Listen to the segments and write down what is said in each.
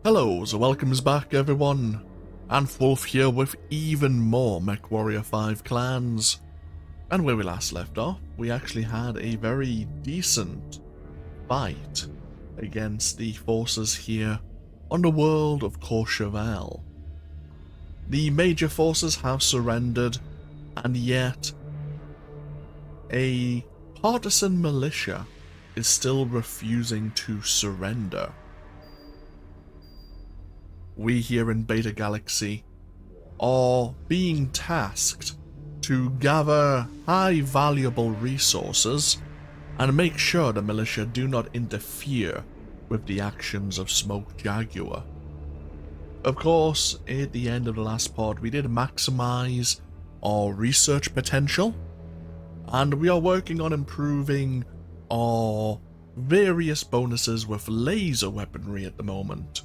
Hello, so welcomes back everyone, and Wolf here with even more MechWarrior 5 clans. And where we last left off, we actually had a very decent fight against the forces here on the world of Courchevel. The major forces have surrendered, and yet a partisan militia is still refusing to surrender. We here in Beta Galaxy are being tasked to gather high valuable resources and make sure the militia do not interfere with the actions of Smoke Jaguar. Of course, at the end of the last pod we did maximize our research potential, and we are working on improving our various bonuses with laser weaponry at the moment.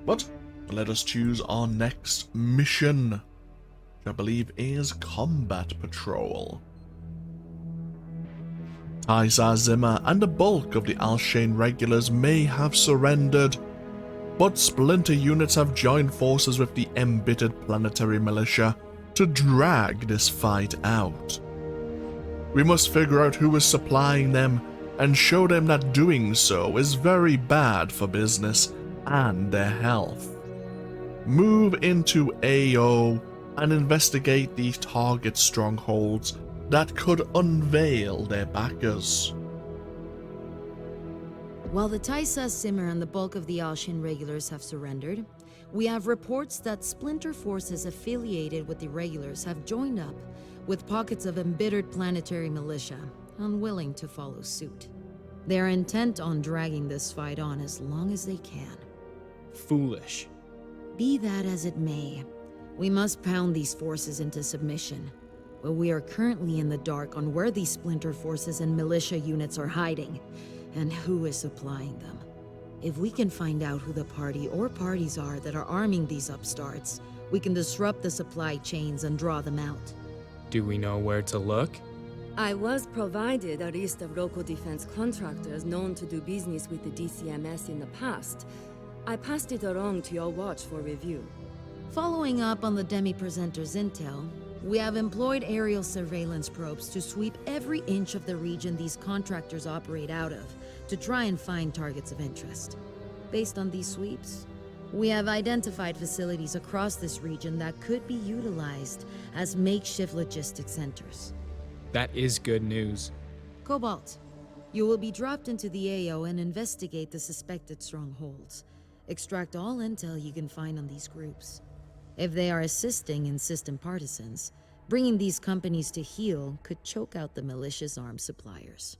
But let us choose our next mission, which I believe is Combat Patrol. Taisar Zimmer and the bulk of the Alshane regulars may have surrendered, but splinter units have joined forces with the embittered planetary militia to drag this fight out. We must figure out who is supplying them and show them that doing so is very bad for business and their health. Move into AO and investigate the target strongholds that could unveil their backers. While the Taisar Zimmer and the bulk of the Alshin regulars have surrendered, we have reports that splinter forces affiliated with the regulars have joined up, with pockets of embittered planetary militia unwilling to follow suit. They are intent on dragging this fight on as long as they can. Foolish. Be that as it may, we must pound these forces into submission, but we are currently in the dark on where these splinter forces and militia units are hiding, and who is supplying them. If we can find out who the party or parties are that are arming these upstarts, we can disrupt the supply chains and draw them out. Do we know where to look? I was provided a list of local defense contractors known to do business with the DCMS in the past. I passed it along to your watch for review. Following up on the Demi-Presenter's intel, we have employed aerial surveillance probes to sweep every inch of the region these contractors operate out of, to try and find targets of interest. Based on these sweeps, we have identified facilities across this region that could be utilized as makeshift logistics centers. That is good news. Cobalt, you will be dropped into the AO and investigate the suspected strongholds. Extract all intel you can find on these groups. If they are assisting in system partisans, bringing these companies to heel could choke out the militia's arms suppliers.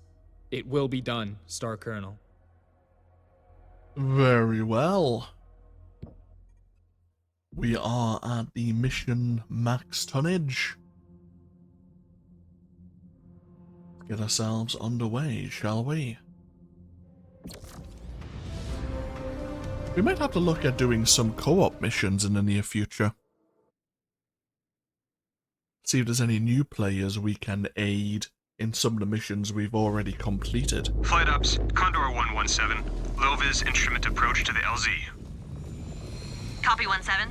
It will be done, Star Colonel. Very well. We are at the mission max tonnage. Let's get ourselves underway, shall we? We might have to look at doing some co-op missions in the near future. See if there's any new players we can aid in some of the missions we've already completed. Flight ups, Condor 117, low-vis instrument approach to the LZ. Copy 1-7.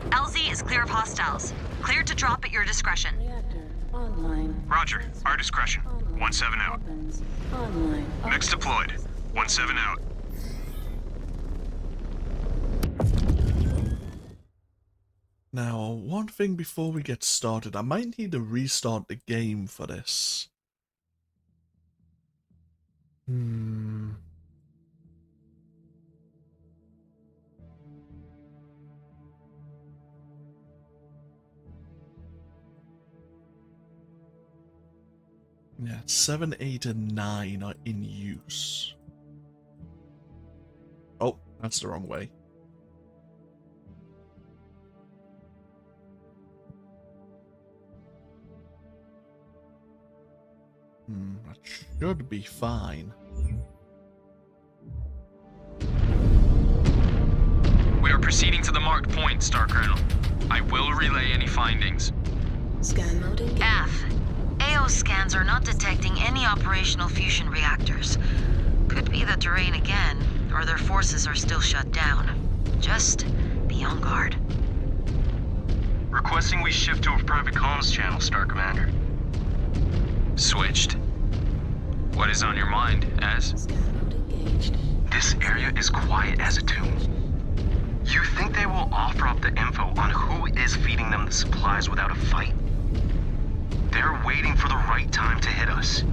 LZ is clear of hostiles. Cleared to drop at your discretion. Reactor online. Roger, our discretion. 1-7 out. Weapons online. Mechs deployed. 1-7 out. Now, one thing before we get started, I might need to restart the game for this. Yeah, 7, 8, and 9 are in use. Oh, that's the wrong way. That should be fine. We are proceeding to the marked point, Star Colonel. I will relay any findings. Scan mode engaged. F. AO scans are not detecting any operational fusion reactors. Could be the terrain again. or their forces are still shut down. Just be on guard. Requesting we shift to a private comms channel, Star Commander. Switched. What is on your mind, Ez? Scan mode engaged. This area is quiet as a tomb. You think they will offer up the info on who is feeding them the supplies without a fight? They're waiting for the right time to hit us.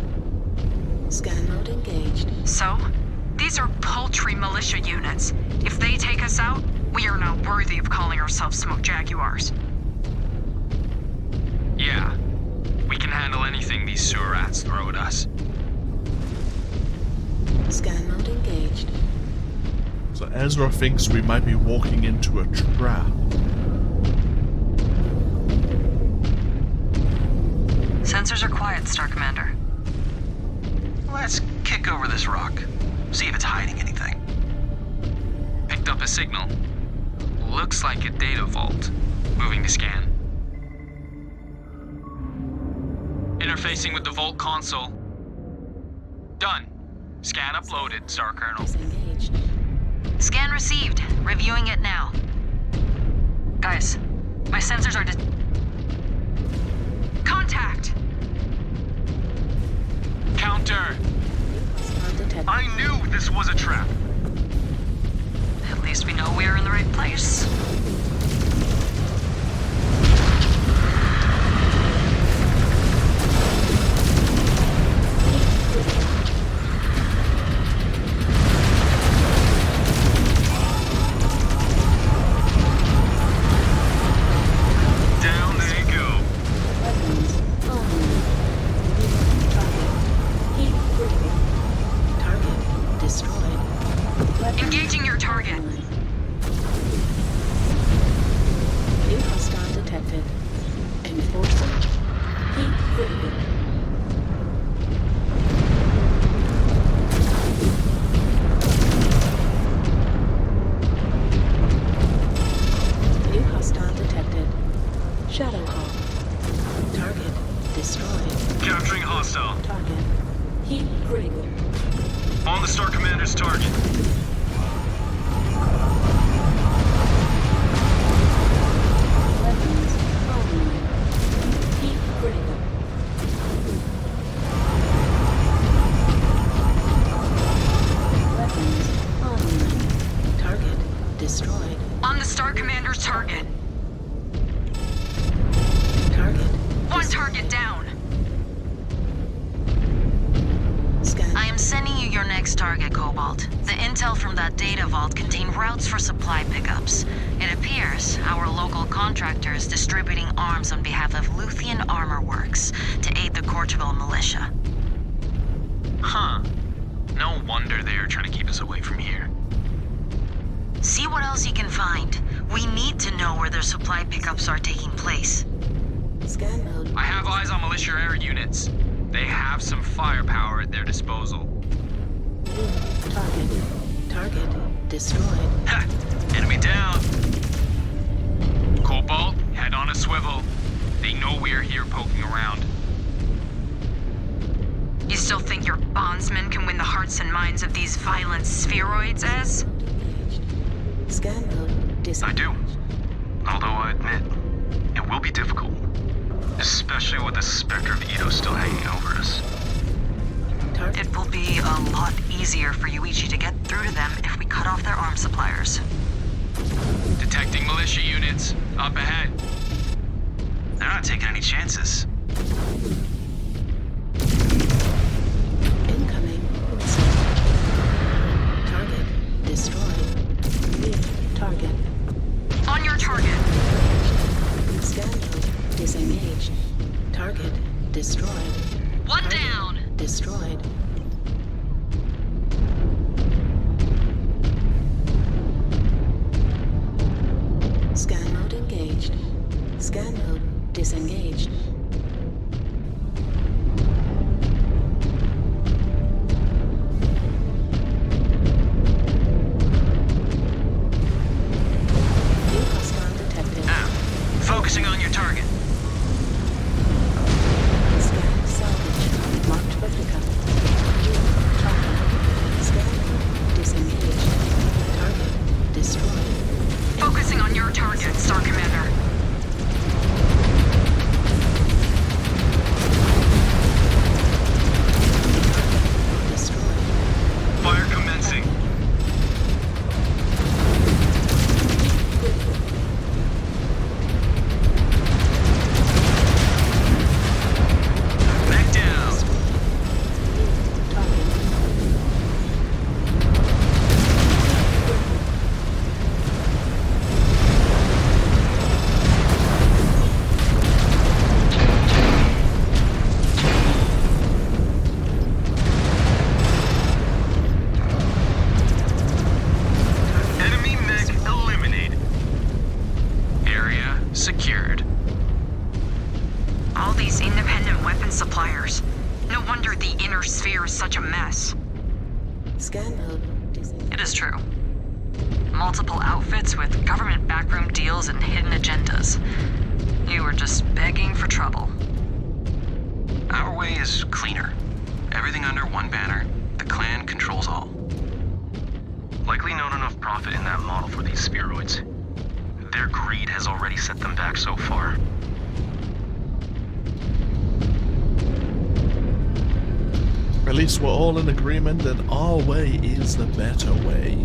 Scan mode engaged. So? These are paltry militia units. If they take us out, we are not worthy of calling ourselves Smoke Jaguars. Yeah. We can handle anything these sewer rats throw at us. Scan mode engaged. So Ezra thinks we might be walking into a trap. Sensors are quiet, Star Commander. Let's kick over this rock. See if it's hiding anything. Picked up a signal. Looks like a data vault. Moving to scan. Interfacing with the vault console. Done. Scan uploaded, Star Colonel. Disengaged. Scan received. Reviewing it now. Guys, my sensors are Contact! Counter! Undetected. I knew this was a trap. At least we know we're in the right place. Down they go. Weapons online. Target. Heat critical. Target destroyed. Weapons Engaging your target. online. New hostile detected. Enforcer. Heat critical. New hostile detected. Shadowhawk. Target destroyed. Capturing hostile. Target. Heat critical. On the Star Commander's target. Weapons online. Heat critical. Weapons online. Target destroyed. On the Star Commander's target. Target. One target down. Scan. I am sending you your next target, Cobalt. The intel from that data vault contained routes for supply pickups. It appears our local contractor is distributing arms on behalf of Luthian Armor Works to aid the Courchevel militia. Huh. No wonder they are trying to keep us away from here. See what else you can find. We need to know where their supply pickups are taking place. Scan mode. I have eyes on militia air units. They have some firepower at their disposal. New target. Target destroyed. Ha! Enemy down! Cobalt, head on a swivel. They know we're here poking around. You still think your bondsmen can win the hearts and minds of these violent spheroids, Ez? Engaged. Scan mode. Disengaged. I do. Although I admit, it will be difficult. Especially with the specter of Ito still hanging over us. Target. It will be a lot easier for Yuichi to get through to them if we cut off their arms suppliers. Detecting militia units. Up ahead. They're not taking any chances. Incoming. Missile. Target destroyed. New target. On your target. Scan mode. Disengaged. Target destroyed. One Target down! destroyed. Scan mode engaged. Scan mode disengaged. New hostile detected. Now, focusing on your target. Scan salvage. Marked replica. New target. Scan mode disengaged. sphere is such a mess. Scan mode disengaged. It is true. Multiple outfits with government backroom deals and hidden agendas. You were just begging for trouble. Our way is cleaner. Everything under one banner. The clan controls all. Likely not enough profit in that model for these spheroids. Their greed has already set them back so far. At least we're all in agreement that our way is the better way.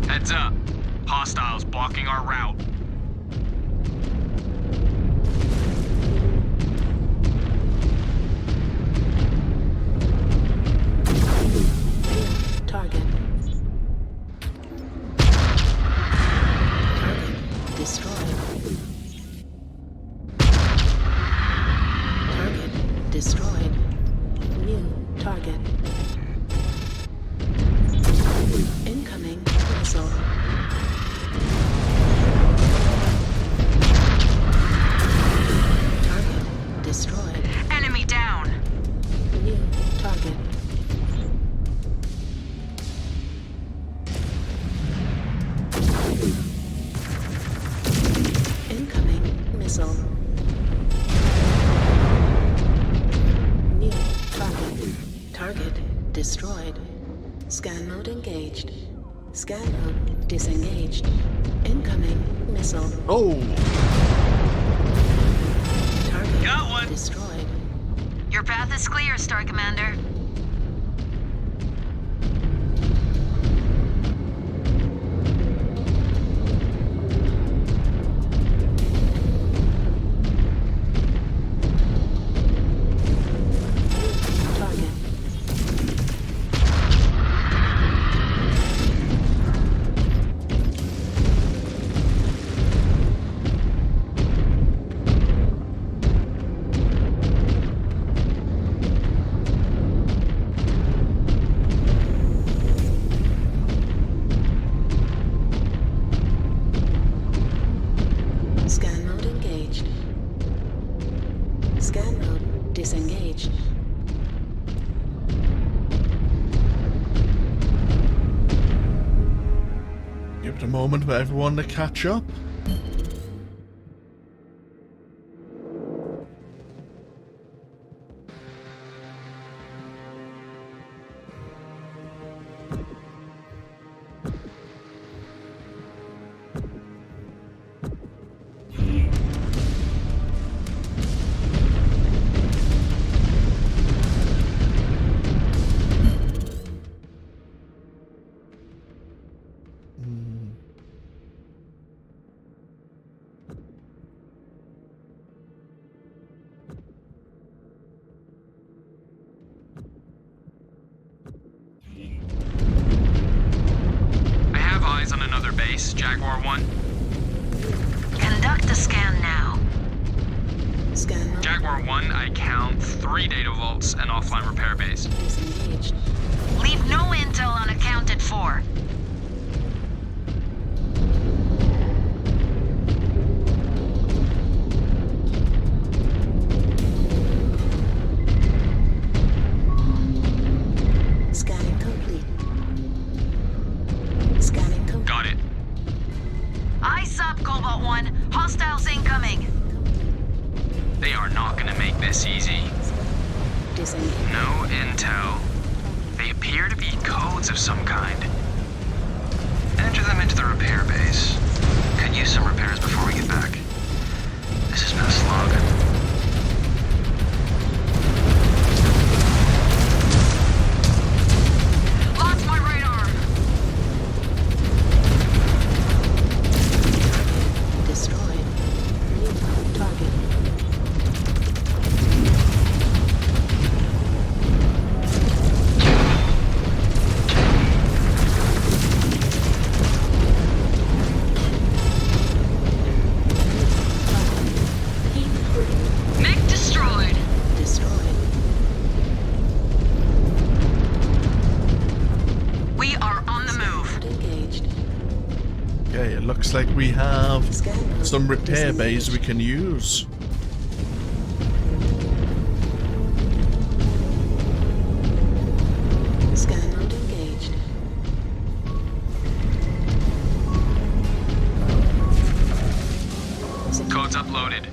Heads up. Hostiles blocking our route. Target. Target destroyed. Target destroyed. New target. Incoming missile. Target destroyed. Enemy down. New target. Incoming missile. New target. Target destroyed. Scan mode engaged. Scan mode disengaged. Incoming missile. Oh! Target Got one. destroyed. Your path is clear, Star Commander. Target. Scan mode engaged. Scan mode disengaged. Give it a moment for everyone to catch up. I have eyes on another base, Jaguar 1. Conduct a scan now. Scan mode Jaguar 1, I count 3 data vaults and offline repair base. disengaged. Leave no intel unaccounted for. Scanning complete. Scanning complete. Got it. Eyes up, Cobalt 1. Hostiles incoming. They are not gonna make this easy. Disengaged. No intel. They appear to be codes of some kind. Enter them into the repair base. Could use some repairs before we get back. This has been a slog. Lost my right arm. Destroyed. New target. like we have Scan mode some repair bays we disengaged. can use. Scan mode engaged. Codes uploaded.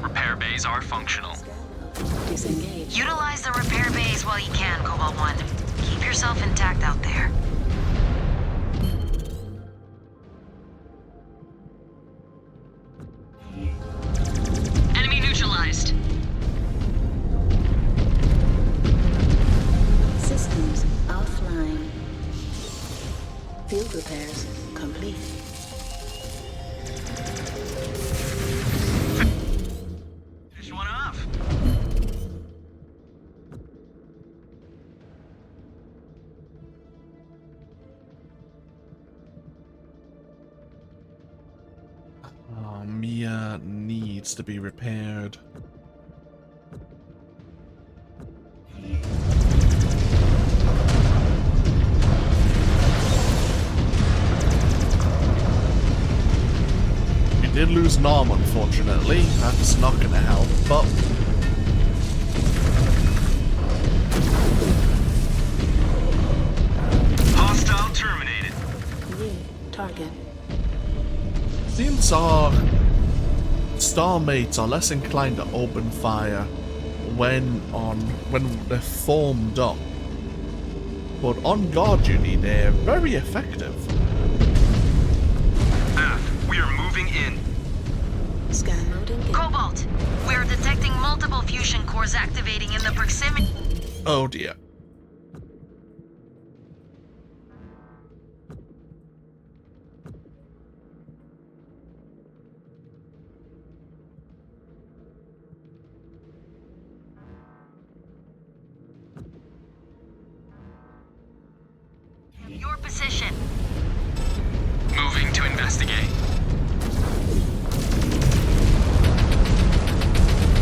Repair bays are functional. Scan mode disengaged. Utilize the repair bays while you can, Cobalt 1. Keep yourself intact out there. Enemy neutralized. Systems offline. Field repairs complete. Finish one off. Oh, Mia needs to be repaired. We did lose Norm, unfortunately. That's not going to help, but Hostile terminated. New target. seems our star mates are less inclined to open fire when they're formed up. But on guard duty, they're very effective. We are moving in. Scan mode engaged. Cobalt, we're detecting multiple fusion cores activating in the proximity. Oh dear. Your position. Moving to investigate.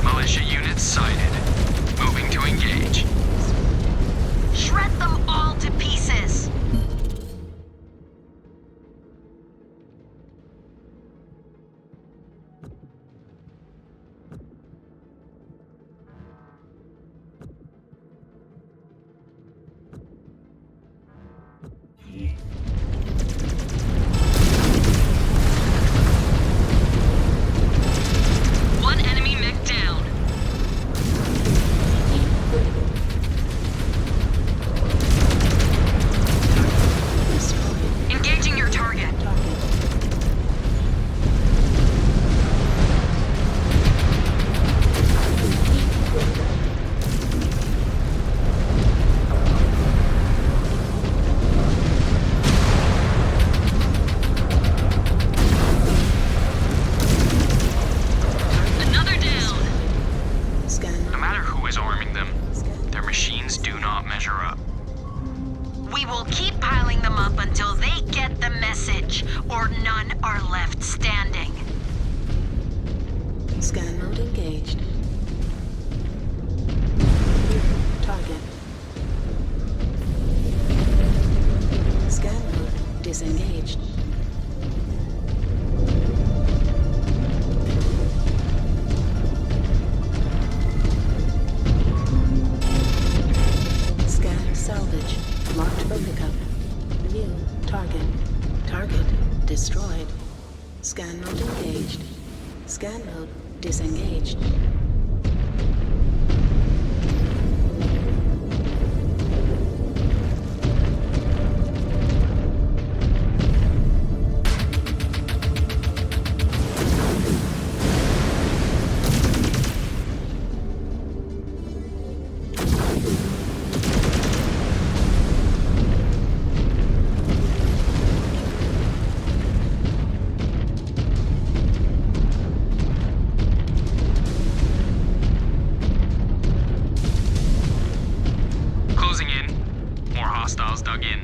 Militia units sighted. Moving to engage. Shred them all to pieces. One enemy mech down. Destroyed. Engaging your target. Target. Another down. Scan No mode. matter who is arming them, Scan. their machines do not measure up. We will keep piling them up until they get the message, or none are left standing. Scan mode engaged. New target. Scan mode disengaged. Scan salvage. Marked for pickup. New target. Target destroyed. Scan mode engaged. Scan mode disengaged. Closing in. More hostiles dug in.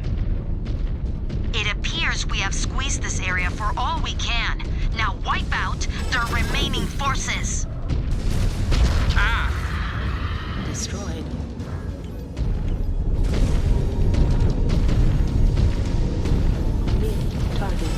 It appears we have squeezed this area for all we can. Now wipe out their remaining forces. Destroyed. New target.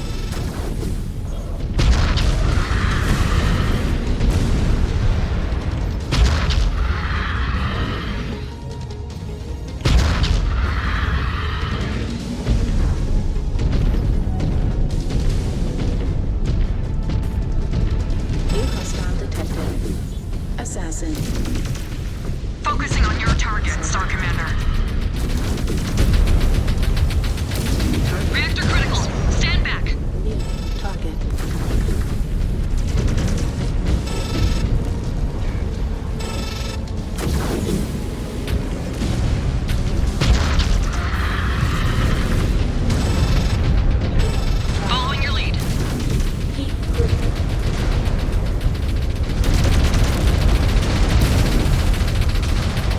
Star Commander. Reactor critical. Stand back. New target. Following your lead. Heat critical.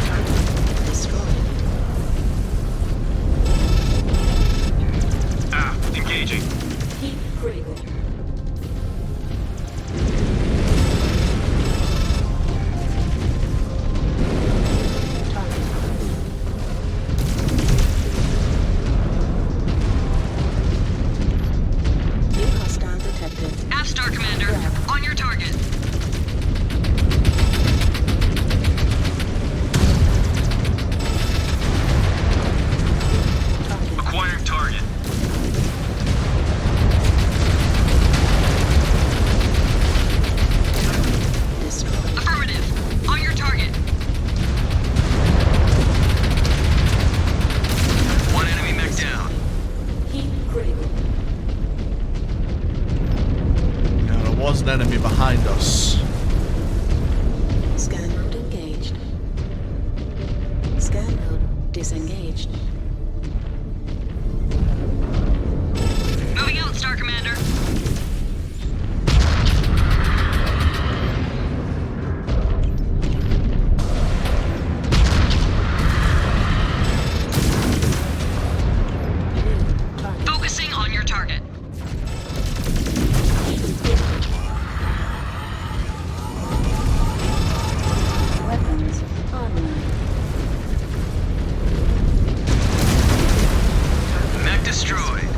Target destroyed. Engaging. Heat critical. Target. New hostile detected. Aft Star Commander. On your target. Target. Acquiring target. Destroyed. Affirmative. On your target. One enemy mech down. Heat critical. Now, there was an enemy behind us. Scan mode engaged. Scan mode disengaged. Moving out, Star Commander. New target. Focusing on your target. Weapons online. Mech destroyed.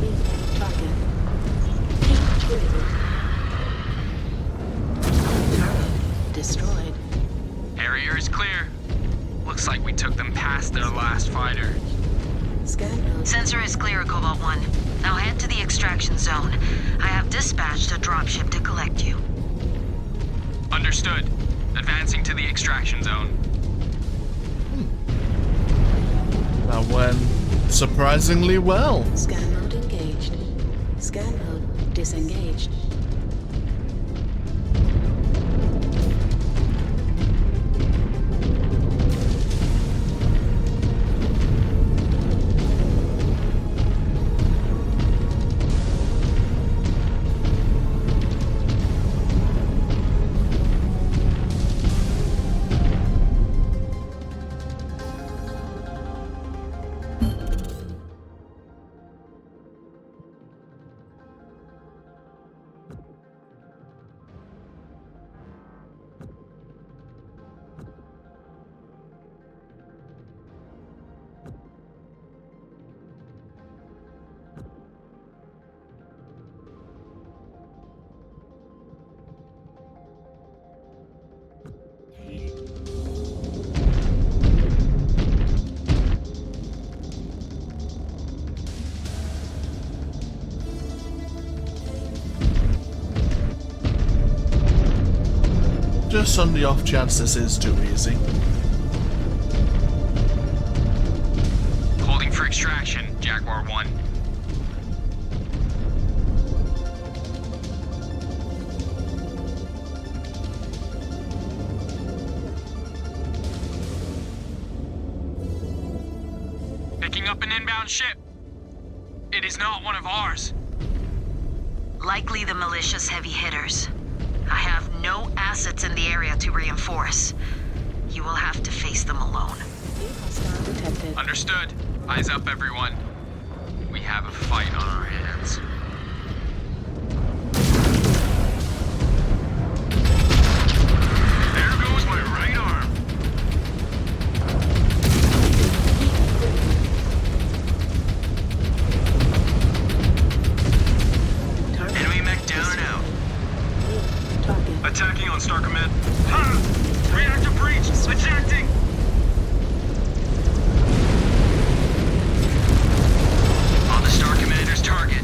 New target. Heat critical. Target destroyed. Area is clear. Looks like we took them past their last fighter. Scan mode. Sensor is clear, Cobalt 1. Now head to the extraction zone. I have dispatched a dropship to collect you. Understood. Advancing to the extraction zone. That went surprisingly well. Scan mode engaged. Scan mode disengaged. Just on the off chance this is too easy. Holding for extraction, Jaguar 1. Picking up an inbound ship. It is not one of ours. Likely the militia's heavy hitters. I have no assets in the area to reinforce. You will have to face them alone. New hostile detected. Understood. Eyes up, everyone. We have a fight on our hands. There goes my right arm. Target. Enemy mech down and out. New target. Attacking on Star Command. Ha! Reactor breach! Ejecting! On the Star Commander's target.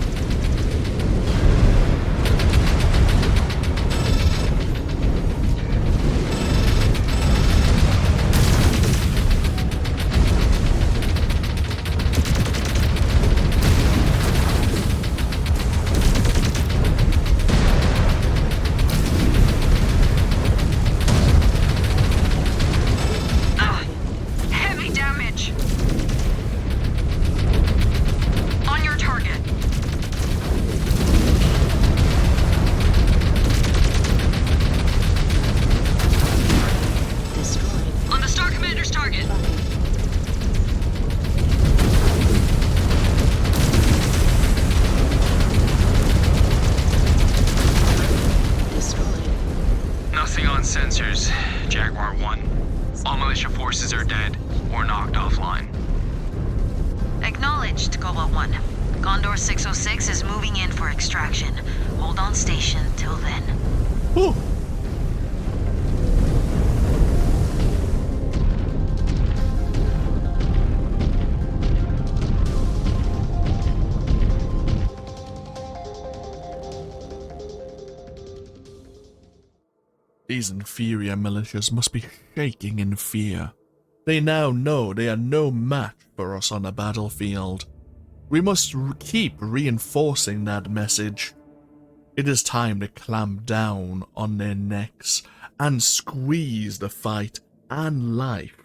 Commander's target. Destroyed. Nothing on sensors, Jaguar 1. All militia forces are dead or knocked offline. Acknowledged, Cobalt 1. Condor 606 is moving in for extraction. Hold on station till then. Whew. These inferior militias must be shaking in fear. They now know they are no match for us on the battlefield. We must keep reinforcing that message. It is time to clamp down on their necks and squeeze the fight and life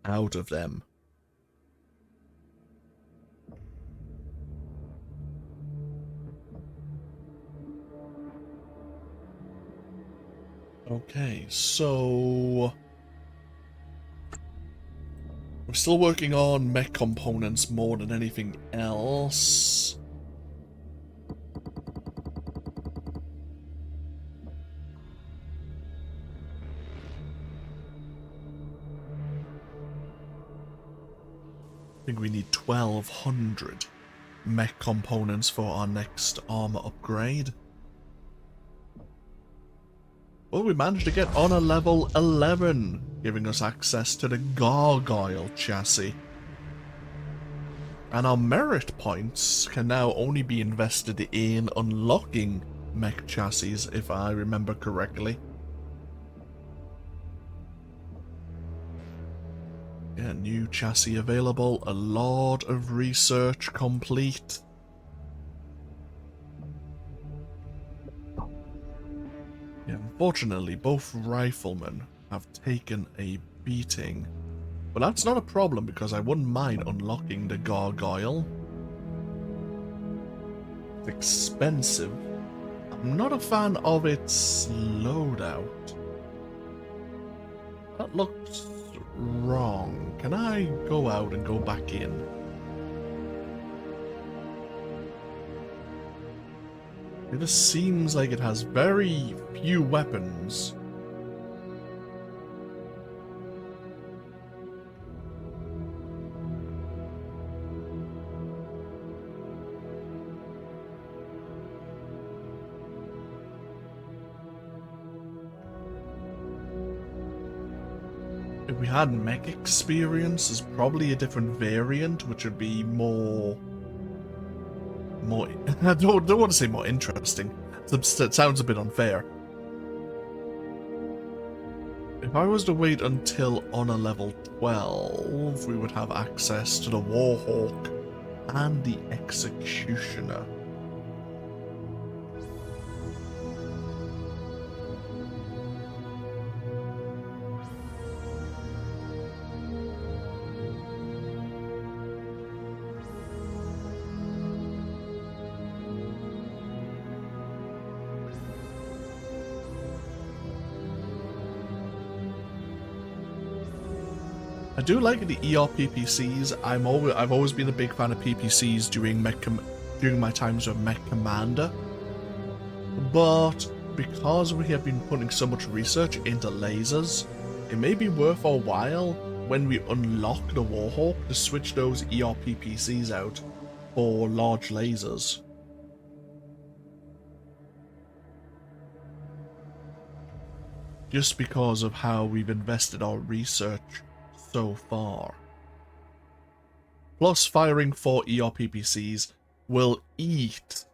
out of them. Okay, so we're still working on mech components more than anything else. I think we need 1,200 mech components for our next armor upgrade. Well, we managed to get on a level 11, giving us access to the Gargoyle chassis. And our merit points can now only be invested in unlocking mech chassis, if I remember correctly. Yeah, new chassis available, a lot of research complete. Yeah, unfortunately, both riflemen have taken a beating. But that's not a problem because I wouldn't mind unlocking the Gargoyle. It's expensive. I'm not a fan of its loadout. That looks wrong. Can I go out and go back in? It just seems like it has very few weapons. If we had mech experience, there's probably a different variant, which would be more, I don't want to say more interesting. It sounds a bit unfair. If I was to wait until on a level 12, we would have access to the Warhawk and the Executioner. I do like the ERPPCs. I've always been a big fan of PPCs during my times with Mech Commander. But because we have been putting so much research into lasers, it may be worth our while when we unlock the Warhawk to switch those ERPPCs out for large lasers. Just because of how we've invested our research so far. Plus, firing 4 ERPPCs will eat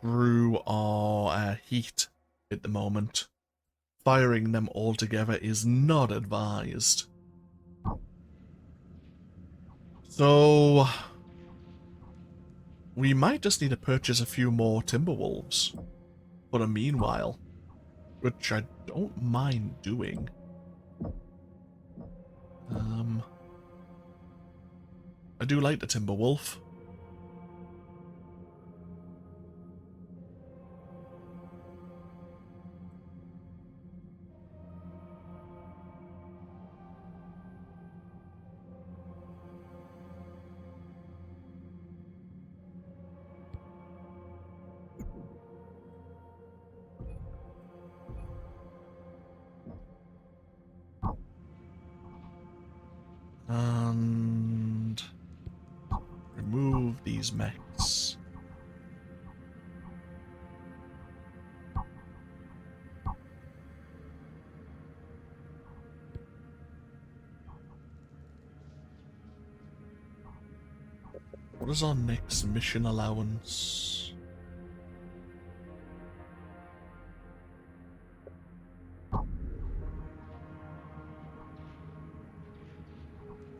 through our heat at the moment. Firing them all together is not advised. So, we might just need to purchase a few more Timberwolves for the meanwhile, which I don't mind doing. I do like the Timberwolf. And remove these mechs. What is our next mission allowance?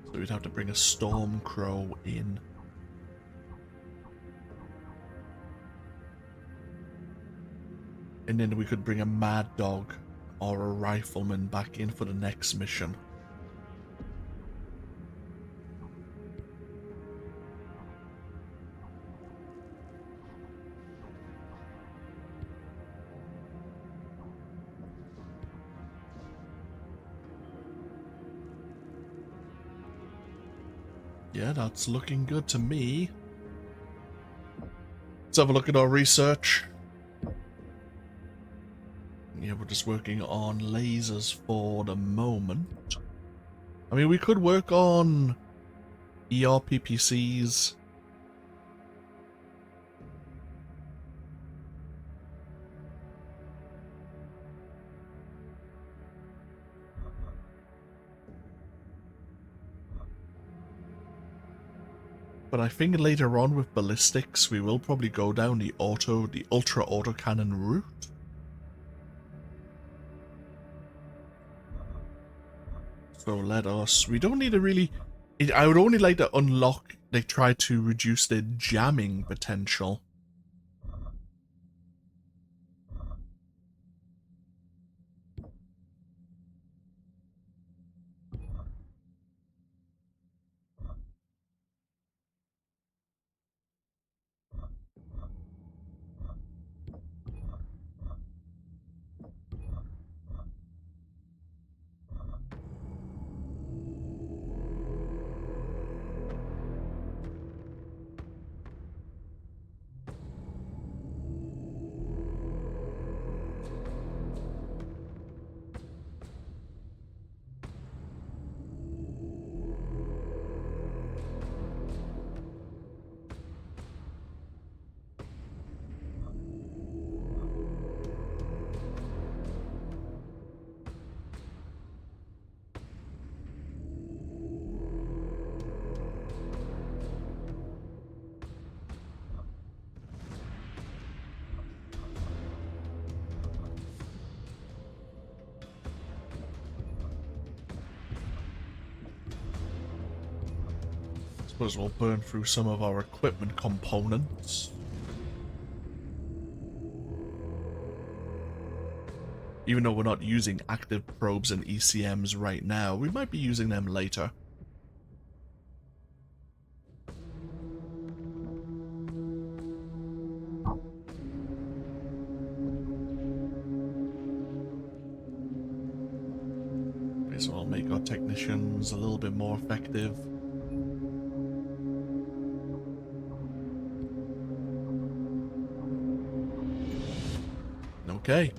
So we'd have to bring a Stormcrow in. And then we could bring a Mad Dog or a Rifleman back in for the next mission. Yeah, that's looking good to me. Let's have a look at our research. Yeah, we're just working on lasers for the moment. I mean, we could work on ERPPCs. But I think later on with ballistics, we will probably go down the ultra autocannon route. So let us, we don't need to really, I would only like to unlock, they try to reduce their jamming potential. Suppose we'll burn through some of our equipment components. Even though we're not using active probes and ECMs right now, we might be using them later. Okay, so I'll make our technicians a little bit more effective. Okay.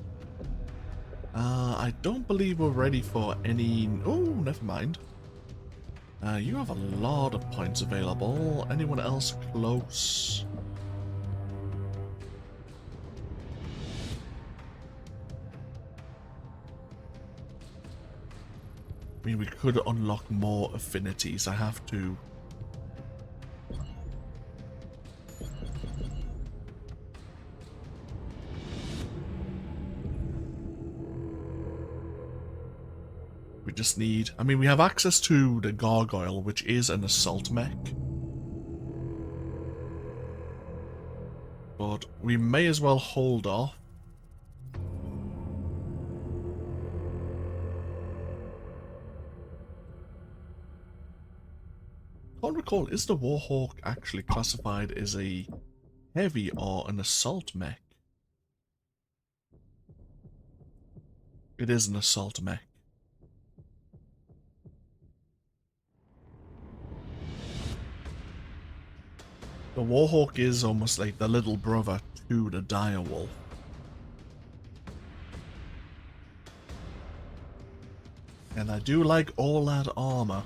I don't believe we're ready for any... Oh, never mind. You have a lot of points available. Anyone else close? I mean, we could unlock more affinities. I have to... We just need... I mean, we have access to the Gargoyle, which is an assault mech. But we may as well hold off. I can't recall, is the Warhawk actually classified as a heavy or an assault mech? It is an assault mech. The Warhawk is almost like the little brother to the Direwolf. And I do like all that armor.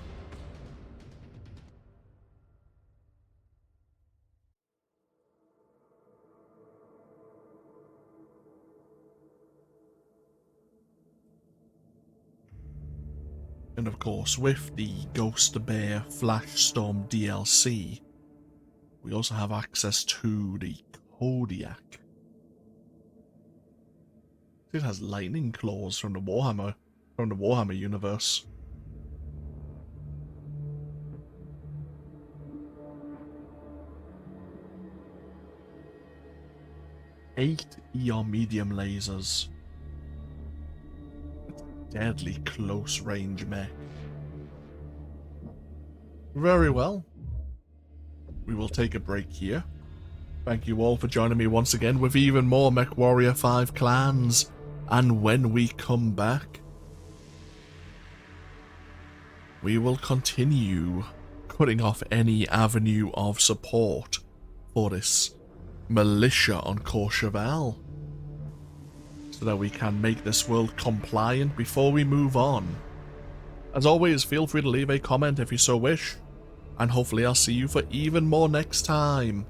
And of course, with the Ghost Bear Flashstorm DLC, we also have access to the Kodiak. It has lightning claws from the Warhammer universe. Eight ER medium lasers. Deadly close range mech. Very well. We will take a break here. Thank you all for joining me once again with even more MechWarrior 5 clans. And when we come back, we will continue cutting off any avenue of support for this militia on Courchevel, so that we can make this world compliant before we move on. As always, feel free to leave a comment if you so wish, and hopefully I'll see you for even more next time.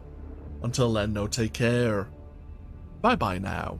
Until then, no, take care. Bye bye now.